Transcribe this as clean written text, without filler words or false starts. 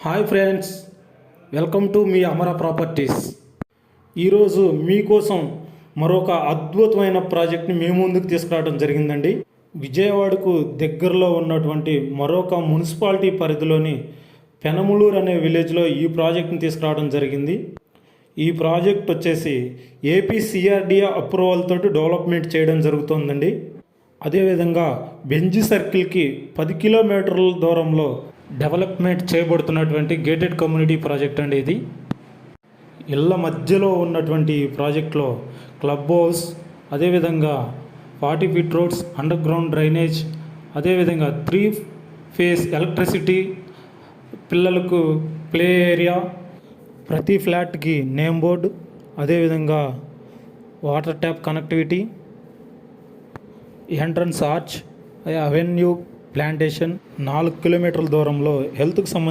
Hi friends, welcome to me అమర properties. ఈరోజు మీకోసం మరొక అద్భుతమైన ప్రాజెక్ట్ని మీ ముందుకు తీసుకురావడం జరిగిందండి. విజయవాడకు దగ్గరలో ఉన్నటువంటి మరొక మున్సిపాలిటీ పరిధిలోని పెనమలూరు అనే విలేజ్లో ఈ ప్రాజెక్ట్ని తీసుకురావడం జరిగింది. ఈ ప్రాజెక్ట్ వచ్చేసి ఏపీ సిఆర్డిఏ అప్రూవల్ తోటి డెవలప్మెంట్ చేయడం జరుగుతుందండి. అదేవిధంగా బెంజి సర్కిల్కి 10 కిలోమీటర్ల దూరంలో డెవలప్మెంట్ చేయబడుతున్నటువంటి గేటెడ్ కమ్యూనిటీ ప్రాజెక్ట్ అండి. ఇది ఇళ్ళ మధ్యలో ఉన్నటువంటి ఈ ప్రాజెక్ట్లో క్లబ్ హౌస్, అదేవిధంగా 40 feet roads, under ground drainage, అదేవిధంగా 3 ఫేస్ ఎలక్ట్రిసిటీ, పిల్లలకు ప్లే ఏరియా, ప్రతి ఫ్లాట్కి నేమ్ బోర్డు, అదేవిధంగా water tap connectivity, entrance arch, avenue plantation, 4 కిలోమీటర్ల దూరంలో హెల్త్కి సంబంధించి